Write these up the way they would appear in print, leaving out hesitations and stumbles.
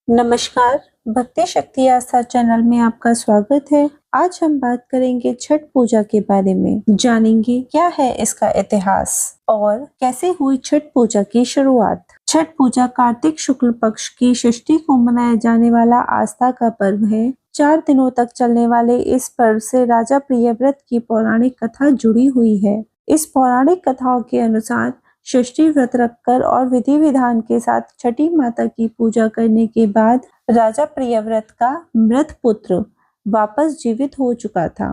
नमस्कार, भक्ति शक्ति आस्था चैनल में आपका स्वागत है। आज हम बात करेंगे छठ पूजा के बारे में। जानेंगे क्या है इसका इतिहास और कैसे हुई छठ पूजा की शुरुआत। छठ पूजा कार्तिक शुक्ल पक्ष की षष्ठी को मनाया जाने वाला आस्था का पर्व है। 4 दिनों तक चलने वाले इस पर्व से राजा प्रियव्रत की पौराणिक कथा जुड़ी हुई है। इस पौराणिक कथाओं के अनुसार षष्ठी व्रत रखकर और विधि विधान के साथ छठी माता की पूजा करने के बाद राजा प्रियव्रत का मृत पुत्र वापस जीवित हो चुका था।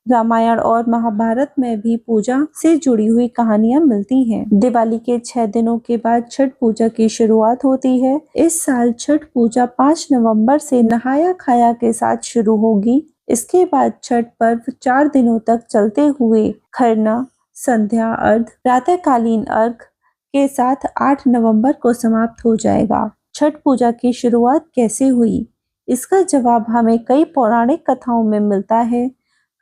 रामायण और महाभारत में भी पूजा से जुड़ी हुई कहानियां मिलती हैं। दिवाली के 6 दिनों के बाद छठ पूजा की शुरुआत होती है। इस साल छठ पूजा 5 नवंबर से नहाया खाया के साथ शुरू होगी। इसके बाद छठ पर्व 4 दिनों तक चलते हुए खरना, संध्या अर्घ, प्रातःकालीन अर्घ के साथ 8 नवंबर को समाप्त हो जाएगा। छठ पूजा की शुरुआत कैसे हुई? इसका जवाब हमें कई पौराणिक कथाओं में मिलता है।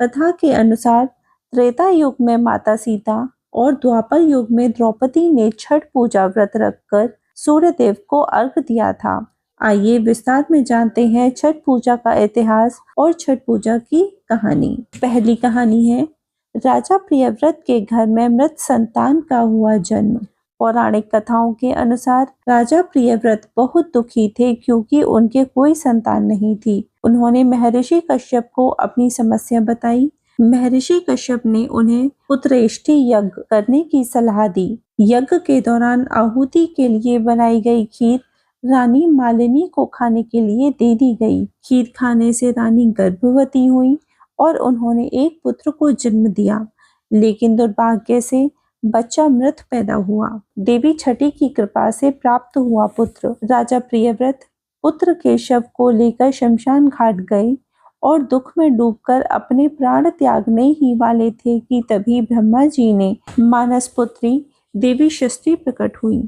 कथा के अनुसार त्रेता युग में माता सीता और द्वापर युग में द्रौपदी ने छठ पूजा व्रत रखकर सूर्य देव को अर्घ दिया था। आइए विस्तार में जानते हैं छठ पूजा का इतिहास और छठ पूजा की कहानी। पहली कहानी है राजा प्रियव्रत के घर में मृत संतान का हुआ जन्म। पौराणिक कथाओं के अनुसार राजा प्रियव्रत बहुत दुखी थे क्योंकि उनके कोई संतान नहीं थी। उन्होंने महर्षि कश्यप को अपनी समस्या बताई। महर्षि कश्यप ने उन्हें पुत्रेष्टि यज्ञ करने की सलाह दी। यज्ञ के दौरान आहुति के लिए बनाई गई खीर रानी मालिनी को खाने के लिए दे दी गई। खीर खाने से रानी गर्भवती हुई और उन्होंने एक पुत्र को जन्म दिया, लेकिन दुर्भाग्य से बच्चा मृत पैदा हुआ। देवी छठी की कृपा से प्राप्त हुआ पुत्र राजा प्रियव्रत पुत्र के शव को लेकर शमशान घाट गए और दुख में डूबकर अपने प्राण त्यागने ही वाले थे कि तभी ब्रह्मा जी ने मानस पुत्री देवी षष्ठी प्रकट हुई।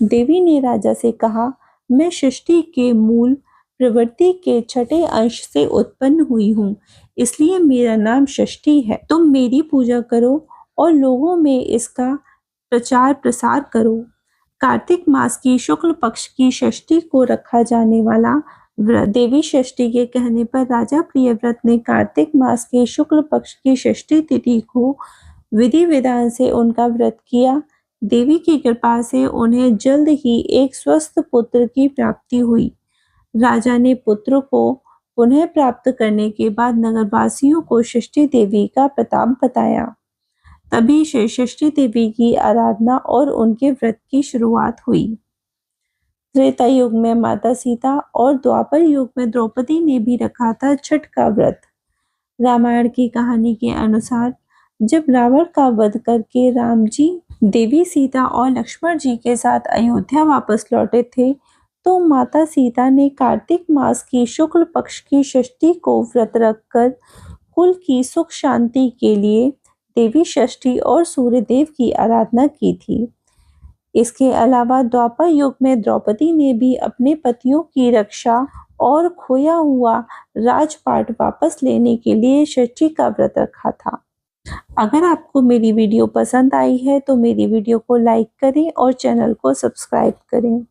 देवी ने राजा से कहा, मैं षष्ठी के मूल प्रवृत्ति के छठे अंश से उत्पन्न हुई हूँ, इसलिए मेरा नाम षष्ठी है। तुम मेरी पूजा करो और लोगों में इसका प्रचार प्रसार करो। कार्तिक मास की शुक्ल पक्ष की षष्ठी को रखा जाने वाला व्रत। देवी षष्ठी के कहने पर राजा प्रियव्रत ने कार्तिक मास के शुक्ल पक्ष की षष्ठी तिथि को विधि विधान से उनका व्रत किया। देवी की कृपा से उन्हें जल्द ही एक स्वस्थ पुत्र की प्राप्ति हुई। राजा ने पुत्र को पुनः प्राप्त करने के बाद नगरवासियों को षष्ठी देवी का प्रताप बताया। तभी से षष्ठी देवी की आराधना और उनके व्रत की शुरुआत हुई। त्रेता युग में माता सीता और द्वापर युग में द्रौपदी ने भी रखा था छठ का व्रत। रामायण की कहानी के अनुसार जब रावण का वध करके राम जी, देवी सीता और लक्ष्मण जी के साथ अयोध्या वापस लौटे थे, तो माता सीता ने कार्तिक मास की शुक्ल पक्ष की षष्ठी को व्रत रखकर कुल की सुख शांति के लिए देवी षष्ठी और सूर्यदेव की आराधना की थी। इसके अलावा द्वापर युग में द्रौपदी ने भी अपने पतियों की रक्षा और खोया हुआ राजपाट वापस लेने के लिए षष्ठी का व्रत रखा था। अगर आपको मेरी वीडियो पसंद आई है तो मेरी वीडियो को लाइक करें और चैनल को सब्सक्राइब करें।